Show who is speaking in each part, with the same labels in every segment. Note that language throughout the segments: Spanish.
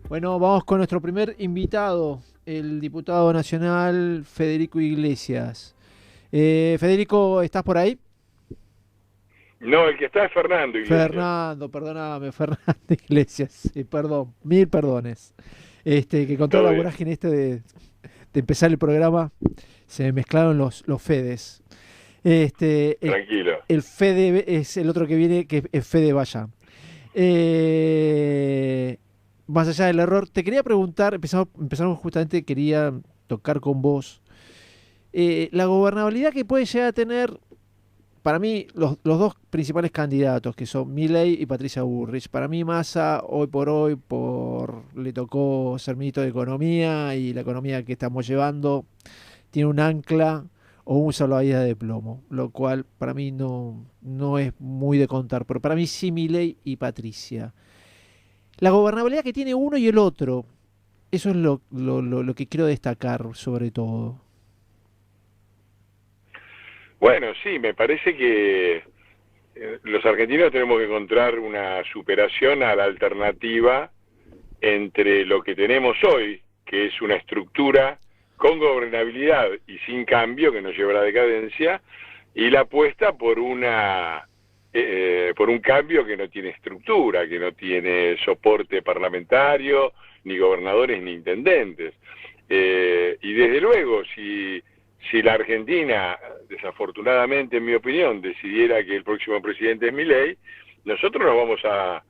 Speaker 1: Bueno, vamos con nuestro primer invitado, el diputado nacional Federico Iglesias. Federico, ¿estás por ahí?
Speaker 2: No, el que está es Fernando Iglesias.
Speaker 1: Fernando, perdóname, Fernando Iglesias. Perdón, mil perdones. Que con toda la
Speaker 2: Todo bien.
Speaker 1: vorágine de empezar el programa, se me mezclaron los Fedes. Este, el,
Speaker 2: Tranquilo.
Speaker 1: el Fede es el otro que viene, que es Fede Vaya. Eh, Más allá del error, te quería preguntar, empezamos justamente, quería tocar con vos la gobernabilidad que puede llegar a tener, para mí, los dos principales candidatos, que son Milei y Patricia Bullrich. Para mí, Massa, hoy por hoy, le tocó ser ministro de Economía y la economía que estamos llevando tiene un ancla o un salvavidas de plomo, lo cual para mí no es muy de contar, pero para mí sí Milei y Patricia. La gobernabilidad que tiene uno y el otro, eso es lo que quiero destacar sobre todo.
Speaker 2: Bueno, sí, me parece que los argentinos tenemos que encontrar una superación a la alternativa entre lo que tenemos hoy, que es una estructura con gobernabilidad y sin cambio que nos lleva a la decadencia, y la apuesta por un cambio que no tiene estructura, que no tiene soporte parlamentario, ni gobernadores ni intendentes. Y desde luego, si la Argentina, desafortunadamente en mi opinión, decidiera que el próximo presidente es Milei, nosotros nos vamos a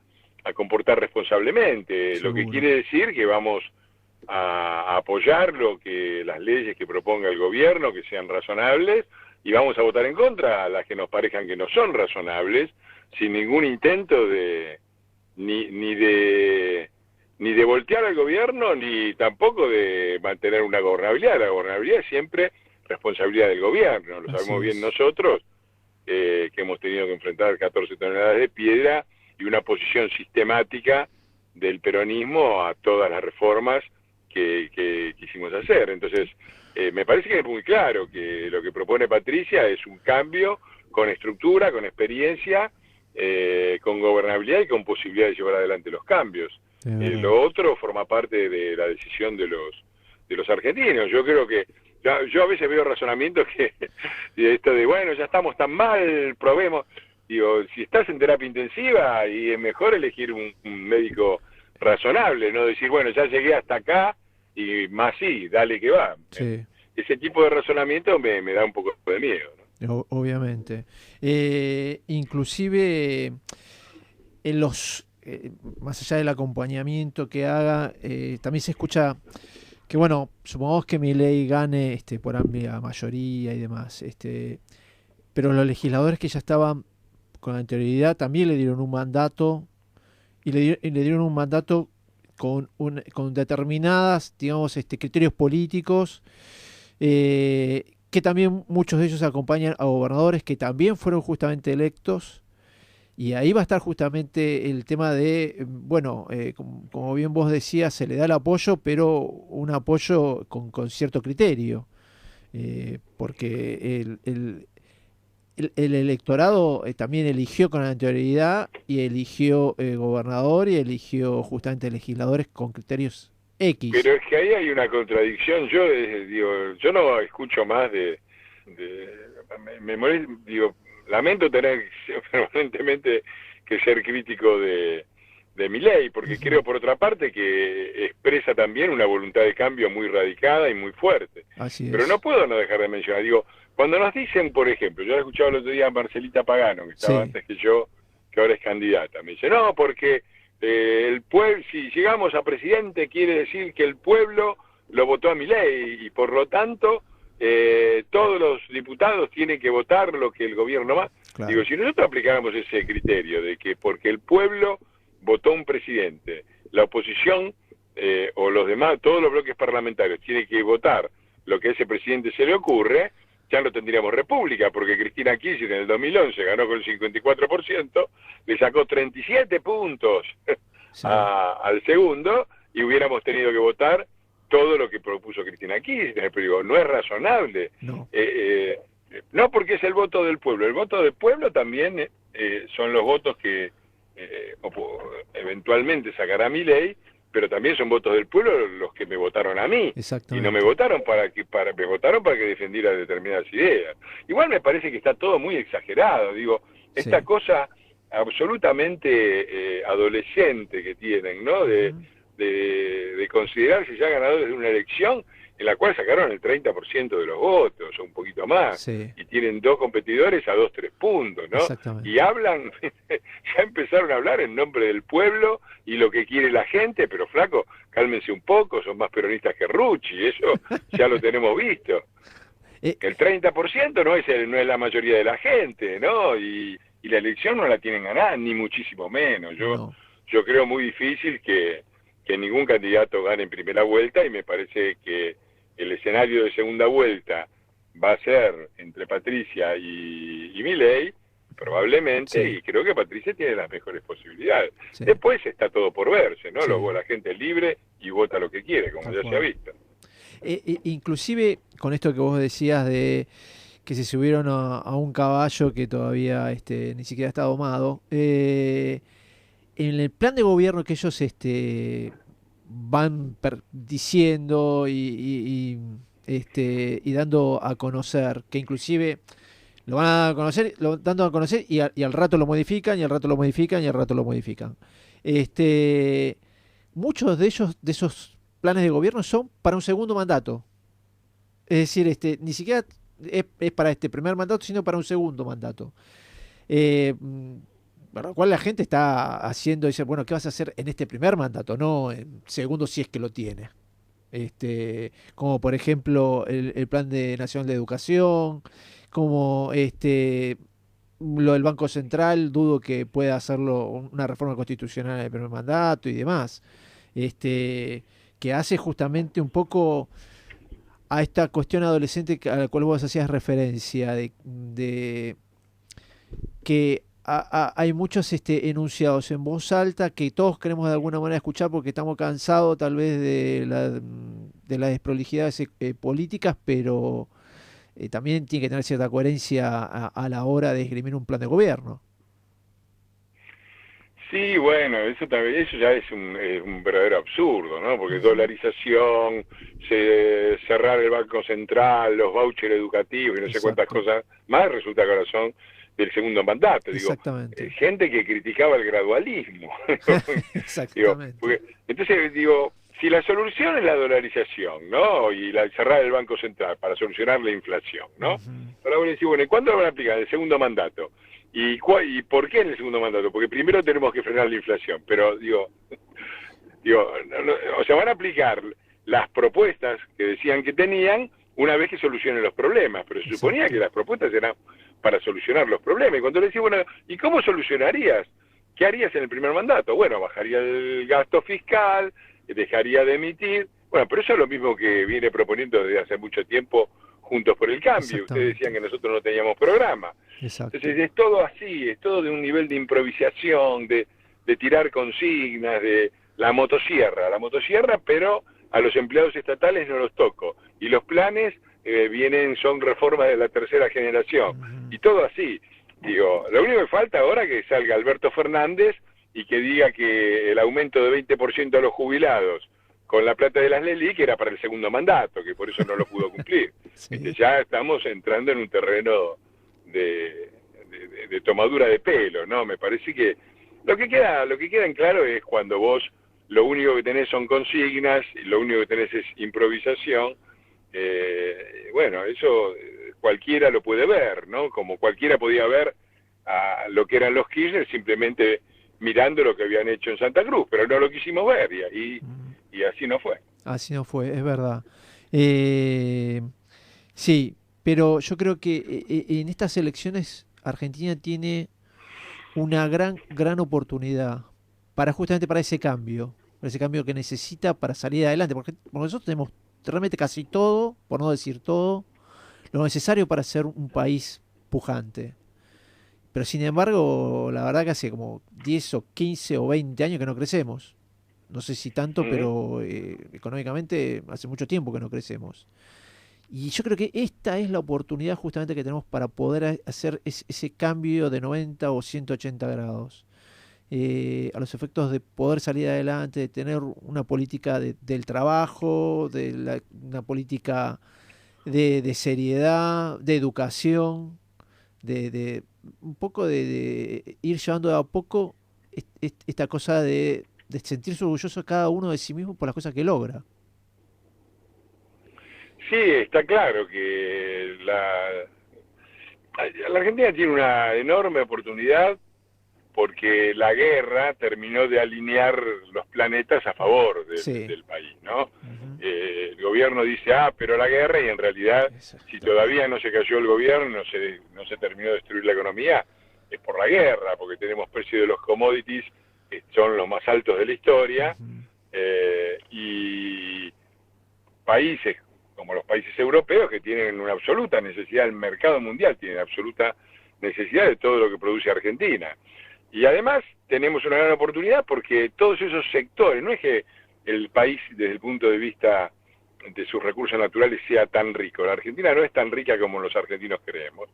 Speaker 2: comportar responsablemente, lo que
Speaker 1: Seguro.
Speaker 2: quiere decir que vamos a apoyar las leyes que proponga el gobierno, que sean razonables, y vamos a votar en contra a las que nos parezcan que no son razonables, sin ningún intento de ni de ni de voltear al gobierno, ni tampoco de mantener una gobernabilidad. La gobernabilidad es siempre responsabilidad del gobierno, lo
Speaker 1: Así
Speaker 2: sabemos bien
Speaker 1: es.
Speaker 2: nosotros, que hemos tenido que enfrentar 14 toneladas de piedra y una posición sistemática del peronismo a todas las reformas que quisimos hacer. Entonces, me parece que es muy claro que lo que propone Patricia es un cambio con estructura, con experiencia, con gobernabilidad y con posibilidad de llevar adelante los cambios.
Speaker 1: Es verdad.
Speaker 2: Lo otro forma parte de la decisión de los argentinos. Yo creo que yo a veces veo razonamientos que de esto de, bueno, ya estamos tan mal, probemos. Digo, si estás en terapia intensiva, y es mejor elegir un médico razonable, no decir, bueno, ya llegué hasta acá y más sí, dale que va.
Speaker 1: Sí,
Speaker 2: Ese tipo de razonamiento me da un poco de miedo, ¿no?
Speaker 1: obviamente. Inclusive en más allá del acompañamiento que haga, también se escucha que, bueno, supongamos que mi ley gane por amplia mayoría y demás, pero los legisladores que ya estaban con anterioridad también le dieron un mandato y le dieron un mandato con determinadas, digamos, criterios políticos, que también muchos de ellos acompañan a gobernadores que también fueron justamente electos. Y ahí va a estar justamente el tema de, bueno, como bien vos decías, se le da el apoyo, pero un apoyo con cierto criterio, porque el electorado también eligió con anterioridad y eligió gobernador y eligió justamente legisladores con criterios X.
Speaker 2: Pero es que ahí hay una contradicción. Yo digo, yo no escucho más de digo, lamento tener permanentemente que ser crítico de mi ley, porque
Speaker 1: Ujú.
Speaker 2: creo por otra parte que expresa también una voluntad de cambio muy radicada y muy fuerte.
Speaker 1: Así
Speaker 2: Pero no
Speaker 1: es.
Speaker 2: puedo no dejar de mencionar, digo, cuando nos dicen, por ejemplo, yo he escuchado el otro día a Marcelita Pagano, que estaba
Speaker 1: Sí,
Speaker 2: antes que yo, que ahora es candidata, me dice, no, porque el pueblo, si llegamos a presidente, quiere decir que el pueblo lo votó a mi ley y por lo tanto todos los diputados tienen que votar lo que el gobierno va. Digo,
Speaker 1: claro.
Speaker 2: si nosotros aplicáramos ese criterio de que porque el pueblo votó un presidente, la oposición o los demás, todos los bloques parlamentarios tienen que votar lo que a ese presidente se le ocurre, ya no tendríamos república, porque Cristina Kirchner en el 2011 ganó con el 54%, le sacó 37 puntos
Speaker 1: Sí.
Speaker 2: al segundo y hubiéramos tenido que votar todo lo que propuso Cristina Kirchner. Pero digo, no es razonable.
Speaker 1: No.
Speaker 2: No porque es el voto del pueblo. El voto del pueblo también son los votos que eventualmente sacará Milei, pero también son votos del pueblo los que me votaron a mí, y no me
Speaker 1: Exactamente.
Speaker 2: votaron me votaron para que defendiera determinadas ideas. Igual me parece que está todo muy exagerado, digo, esta
Speaker 1: Sí.
Speaker 2: cosa absolutamente adolescente que tienen, ¿no?
Speaker 1: Ujú.
Speaker 2: De considerarse ya ganadores de una elección en la cual sacaron el 30% de los votos, o un poquito más,
Speaker 1: Sí,
Speaker 2: y tienen dos competidores a 2, 3 puntos, ¿no? Y
Speaker 1: exactamente.
Speaker 2: hablan, ya empezaron a hablar en nombre del pueblo y lo que quiere la gente, pero flaco, cálmense un poco, son más peronistas que Rucci, eso ya lo tenemos visto.
Speaker 1: Eh,
Speaker 2: El 30% no es la mayoría de la gente, ¿no? Y la elección no la tienen ganada, ni muchísimo menos.
Speaker 1: no.
Speaker 2: Yo creo muy difícil que ningún candidato gane en primera vuelta, y me parece que el escenario de segunda vuelta va a ser entre Patricia y Milei, probablemente,
Speaker 1: Sí,
Speaker 2: y creo que Patricia tiene las mejores posibilidades.
Speaker 1: sí,
Speaker 2: Después está todo por verse, ¿no?
Speaker 1: sí,
Speaker 2: La gente es libre y vota lo que quiere, como
Speaker 1: tal
Speaker 2: ya se ha
Speaker 1: cual.
Speaker 2: visto.
Speaker 1: Inclusive con esto que vos decías de que se subieron a un caballo que todavía ni siquiera está domado, en el plan de gobierno que ellos van diciendo y dando a conocer, que inclusive lo van a conocer, lo dando a conocer y al rato lo modifican, y al rato lo modifican, y al rato lo modifican. Este, muchos de ellos, de esos planes de gobierno, son para un segundo mandato. Es decir, ni siquiera es para este primer mandato, sino para un segundo mandato. Para lo cual la gente está haciendo, dice, bueno, ¿qué vas a hacer en este primer mandato? No en segundo, si es que lo tiene. Como por ejemplo el Plan de Nacional de Educación, como lo del Banco Central, dudo que pueda hacerlo una reforma constitucional en el primer mandato y demás. Que hace justamente un poco a esta cuestión adolescente a la cual vos hacías referencia, de que hay muchos enunciados en voz alta que todos queremos de alguna manera escuchar porque estamos cansados tal vez de las desprolijidades políticas, pero también tiene que tener cierta coherencia a la hora de esgrimir un plan de gobierno.
Speaker 2: Sí, bueno, eso también, eso ya es un verdadero absurdo, ¿no? Porque
Speaker 1: Ujú.
Speaker 2: dolarización, cerrar el Banco Central, los vouchers educativos y no sé cuántas
Speaker 1: Exacto,
Speaker 2: cosas más, resulta que ahora son del segundo mandato. Digo,
Speaker 1: exactamente,
Speaker 2: gente que criticaba el gradualismo. Digo,
Speaker 1: exactamente.
Speaker 2: porque, entonces, digo, si la solución es la dolarización, ¿no? Y cerrar el Banco Central para solucionar la inflación, ¿no?
Speaker 1: Ujú.
Speaker 2: Ahora voy a decir, bueno, ¿y cuándo lo van a aplicar? En el segundo mandato. ¿Y por qué en el segundo mandato? Porque primero tenemos que frenar la inflación, pero o sea, van a aplicar las propuestas que decían que tenían una vez que solucionen los problemas, pero se suponía que
Speaker 1: Exacto.
Speaker 2: las propuestas eran para solucionar los problemas. Y cuando le decía, bueno, ¿y cómo solucionarías? ¿Qué harías en el primer mandato? Bueno, bajaría el gasto fiscal, dejaría de emitir. Bueno, pero eso es lo mismo que viene proponiendo desde hace mucho tiempo Juntos por el Cambio. Ustedes decían
Speaker 1: Exactamente.
Speaker 2: que nosotros no teníamos programa.
Speaker 1: Exacto.
Speaker 2: Entonces es todo así, es todo de un nivel de improvisación, de tirar consignas, de la motosierra, pero a los empleados estatales no los toco. Y los planes son reformas de la tercera generación.
Speaker 1: Ujú.
Speaker 2: Y todo así. Digo, lo único que falta ahora es que salga Alberto Fernández y que diga que el aumento de 20% a los jubilados con la plata de las Lely, que era para el segundo mandato, que por eso no lo pudo cumplir.
Speaker 1: Sí.
Speaker 2: Ya estamos entrando en un terreno de tomadura de pelo, ¿no? Me parece que lo que queda en claro es cuando vos lo único que tenés son consignas y lo único que tenés es improvisación. Bueno, eso cualquiera lo puede ver, ¿no? Como cualquiera podía ver a lo que eran los Kirchner simplemente mirando lo que habían hecho en Santa Cruz, pero no lo quisimos ver
Speaker 1: Mm.
Speaker 2: y así no fue.
Speaker 1: Así no fue, es verdad. Eh, sí, pero yo creo que en estas elecciones Argentina tiene una gran oportunidad para justamente para ese cambio que necesita para salir adelante, porque nosotros tenemos realmente casi todo, por no decir todo, lo necesario para ser un país pujante. Pero sin embargo, la verdad que hace como 10 o 15 o 20 años que no crecemos. No sé si tanto,
Speaker 2: Uh -huh.
Speaker 1: pero económicamente hace mucho tiempo que no crecemos. Y yo creo que esta es la oportunidad justamente que tenemos para poder hacer ese cambio de 90 o 180 grados. a los efectos de poder salir adelante, de tener una política del trabajo, una política de seriedad, de educación, de un poco de ir llevando de a poco esta cosa de sentirse orgulloso cada uno de sí mismo por las cosas que logra.
Speaker 2: Sí, está claro que la Argentina tiene una enorme oportunidad porque la guerra terminó de alinear los planetas a favor
Speaker 1: Sí.
Speaker 2: del país, ¿no?
Speaker 1: Ujú.
Speaker 2: El gobierno dice, pero la guerra, y en realidad, si todavía no se cayó el gobierno, no se terminó de destruir la economía, es por la guerra, porque tenemos precios de los commodities que son los más altos de la historia,
Speaker 1: Ujú.
Speaker 2: y países como los países europeos que tienen una absoluta necesidad, el mercado mundial tiene absoluta necesidad de todo lo que produce Argentina. Y además tenemos una gran oportunidad porque todos esos sectores, no es que el país desde el punto de vista de sus recursos naturales sea tan rico, la Argentina no es tan rica como los argentinos creemos,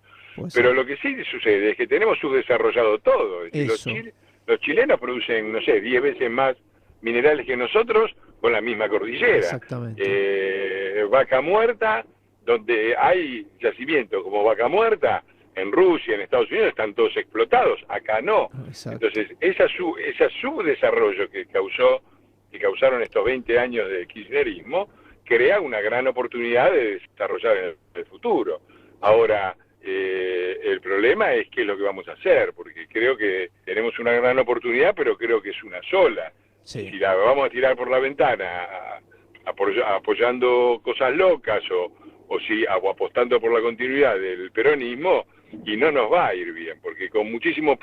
Speaker 2: pero lo que sí sucede es que tenemos subdesarrollado todo, es decir, los chilenos producen, no sé, 10 veces más minerales que nosotros con la misma cordillera.
Speaker 1: Exactamente.
Speaker 2: Vaca Muerta, donde hay yacimientos como Vaca Muerta, en Rusia, en Estados Unidos, están todos explotados, acá no.
Speaker 1: Exacto.
Speaker 2: Entonces, esa subdesarrollo que causaron estos 20 años de kirchnerismo, crea una gran oportunidad de desarrollar en el futuro. Ahora, el problema es qué es lo que vamos a hacer, porque creo que tenemos una gran oportunidad, pero creo que es una sola.
Speaker 1: Sí.
Speaker 2: Si la vamos a tirar por la ventana apoyando cosas locas o apostando por la continuidad del peronismo, y no nos va a ir bien, porque con muchísimos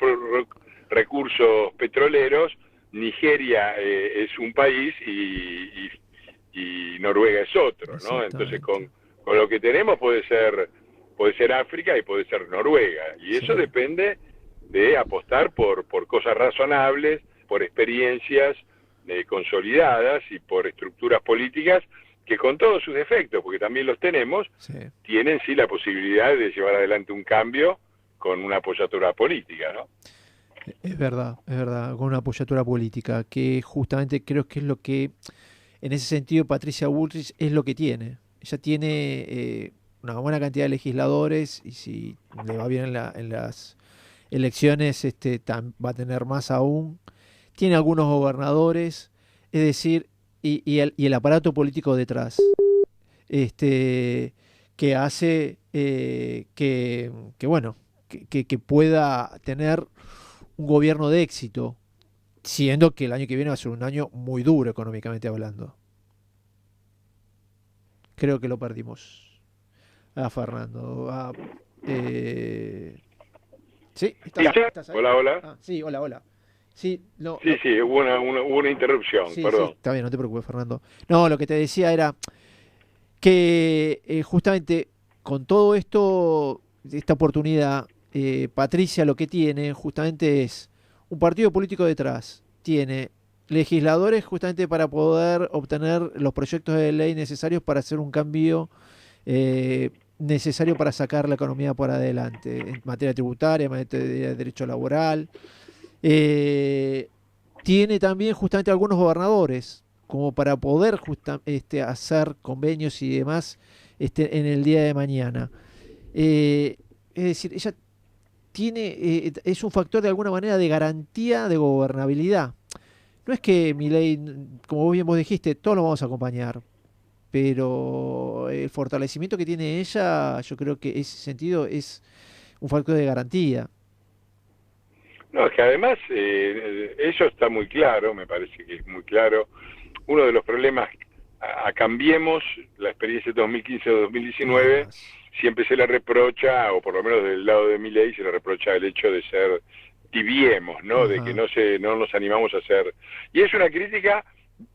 Speaker 2: recursos petroleros, Nigeria es un país y Noruega es otro, ¿no? Entonces con lo que tenemos puede ser África y puede ser Noruega, y eso depende de apostar por cosas razonables, por experiencias consolidadas y por estructuras políticas que con todos sus defectos, porque también los tenemos, tienen sí la posibilidad de llevar adelante un cambio con una apoyatura política, ¿no?
Speaker 1: Es verdad, con una apoyatura política, que justamente creo que es lo que, en ese sentido, Patricia Bullrich es lo que tiene. Ella tiene una buena cantidad de legisladores y si le va bien en las elecciones va a tener más aún. Tiene algunos gobernadores, es decir, y el aparato político detrás, que hace que pueda tener un gobierno de éxito, siendo que el año que viene va a ser un año muy duro económicamente hablando. Creo que lo perdimos a Fernando. ¿Sí? ¿Estás ahí?
Speaker 2: Hola.
Speaker 1: Sí, hola. Sí,
Speaker 2: hubo una interrupción, perdón.
Speaker 1: Sí, está bien, no te preocupes, Fernando. No, lo que te decía era que justamente con todo esto, esta oportunidad, Patricia lo que tiene justamente es un partido político detrás, tiene legisladores justamente para poder obtener los proyectos de ley necesarios para hacer un cambio necesario para sacar la economía por adelante, en materia tributaria, en materia de derecho laboral. Tiene también justamente algunos gobernadores como para poder hacer convenios y demás en el día de mañana. Es decir, ella es un factor de alguna manera de garantía de gobernabilidad. No es que Milei, como bien vos dijiste, todos lo vamos a acompañar, pero el fortalecimiento que tiene ella, yo creo que en ese sentido es un factor de garantía.
Speaker 2: No, es que además eso está muy claro, me parece que es muy claro. Uno de los problemas a Cambiemos, la experiencia de 2015-2019, siempre se le reprocha, o por lo menos del lado de Milei, se le reprocha el hecho de ser tibiemos, ¿no? De que no nos animamos a hacer. Y es una crítica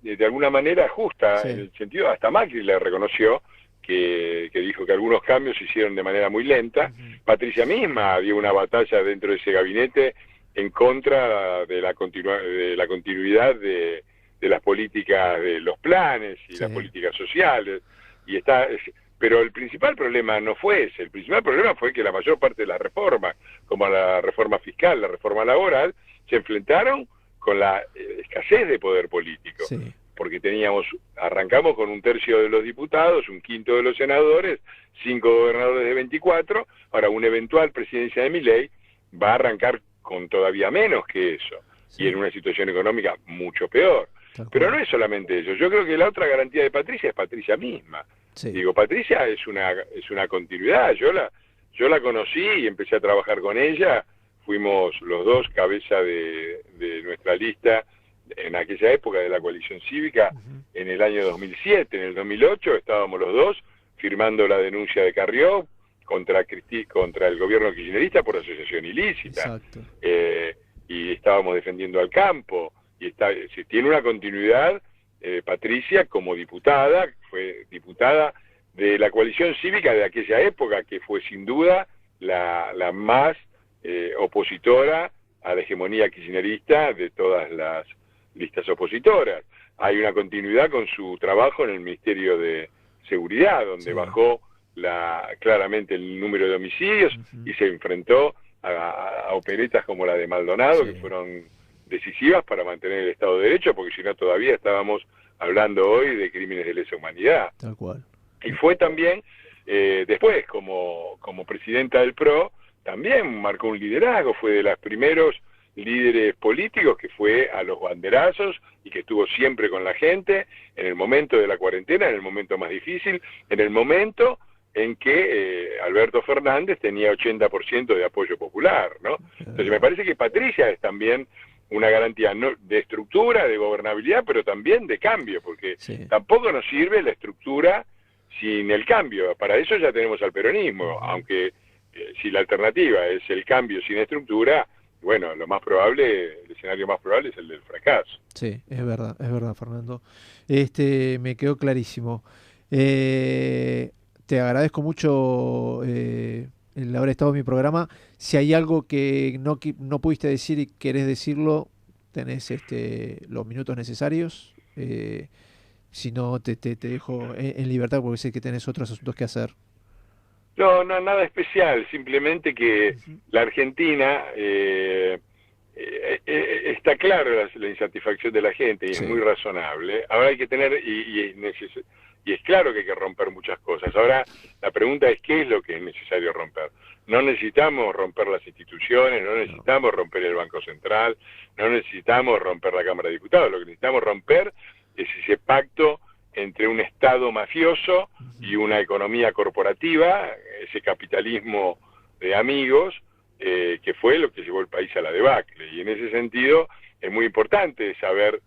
Speaker 2: de alguna manera justa, en el sentido, hasta Macri le reconoció, que dijo que algunos cambios se hicieron de manera muy lenta. Patricia misma dio una batalla dentro de ese gabinete en contra de la continuidad de las políticas, de los planes y las políticas sociales. Pero el principal problema no fue ese, el principal problema fue que la mayor parte de las reformas, como la reforma fiscal, la reforma laboral, se enfrentaron con la escasez de poder político,
Speaker 1: Sí.
Speaker 2: porque arrancamos con 1/3 de los diputados, 1/5 de los senadores, 5 gobernadores de 24, ahora una eventual presidencia de Milei va a arrancar con todavía menos que eso,
Speaker 1: Sí.
Speaker 2: y en una situación económica mucho peor. Pero no es solamente eso, yo creo que la otra garantía de Patricia es Patricia misma.
Speaker 1: Sí.
Speaker 2: Digo, Patricia es una continuidad, yo la conocí y empecé a trabajar con ella, fuimos los dos cabeza de nuestra lista en aquella época de la coalición cívica, en el año 2007, en el 2008 estábamos los dos firmando la denuncia de Carrió contra el gobierno kirchnerista por asociación ilícita.
Speaker 1: Exacto.
Speaker 2: Y estábamos defendiendo al campo, y si tiene una continuidad, Patricia como diputada, fue diputada de la coalición cívica de aquella época, que fue sin duda la más opositora a la hegemonía kirchnerista de todas las listas opositoras. Hay una continuidad con su trabajo en el Ministerio de Seguridad, donde bajó claramente el número de homicidios y se enfrentó a operetas como la de Maldonado, que fueron decisivas para mantener el Estado de Derecho, porque si no todavía estábamos hablando hoy de crímenes de lesa humanidad.
Speaker 1: Tal cual.
Speaker 2: Y fue también, después, como presidenta del PRO, también marcó un liderazgo, fue de los primeros líderes políticos que fue a los banderazos y que estuvo siempre con la gente en el momento de la cuarentena, en el momento más difícil, en el momento en que Alberto Fernández tenía 80% de apoyo popular, ¿no? Entonces me parece que Patricia es también una garantía de estructura, de gobernabilidad, pero también de cambio, porque tampoco nos sirve la estructura sin el cambio. Para eso ya tenemos al peronismo, aunque si la alternativa es el cambio sin estructura, bueno, el escenario más probable es el del fracaso.
Speaker 1: Sí, es verdad, Fernando. Me quedó clarísimo. Te agradezco mucho el haber estado en mi programa. Si hay algo que no pudiste decir y querés decirlo, tenés los minutos necesarios. Si no, te dejo en libertad porque sé que tenés otros asuntos que hacer.
Speaker 2: No, nada especial, simplemente que la Argentina, está claro la insatisfacción de la gente y es muy razonable. Ahora hay que tener, y es claro que hay que romper muchas cosas. Ahora la pregunta es qué es lo que es necesario romper. No necesitamos romper las instituciones, no necesitamos romper el Banco Central, no necesitamos romper la Cámara de Diputados, lo que necesitamos romper es ese pacto entre un Estado mafioso y una economía corporativa, ese capitalismo de amigos, que fue lo que llevó el país a la debacle. Y en ese sentido es muy importante saber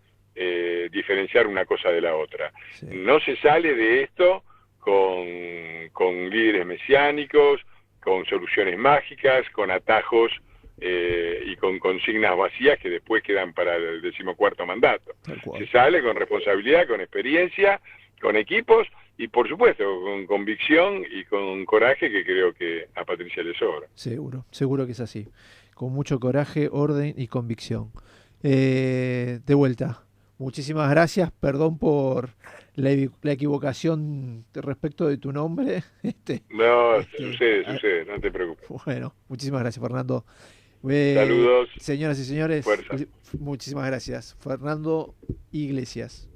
Speaker 2: diferenciar una cosa de la otra. No se sale de esto con líderes mesiánicos, con soluciones mágicas, con atajos y con consignas vacías que después quedan para el 14º mandato. Se sale con responsabilidad, con experiencia, con equipos y por supuesto con convicción y con coraje, que creo que a Patricia le sobra.
Speaker 1: Seguro que es así. Con mucho coraje, orden y convicción. De vuelta, muchísimas gracias. Perdón por la equivocación respecto de tu nombre.
Speaker 2: Sucede, no te preocupes.
Speaker 1: Bueno, muchísimas gracias, Fernando.
Speaker 2: Saludos.
Speaker 1: Señoras y señores,
Speaker 2: Fuerza.
Speaker 1: muchísimas gracias. Fernando Iglesias.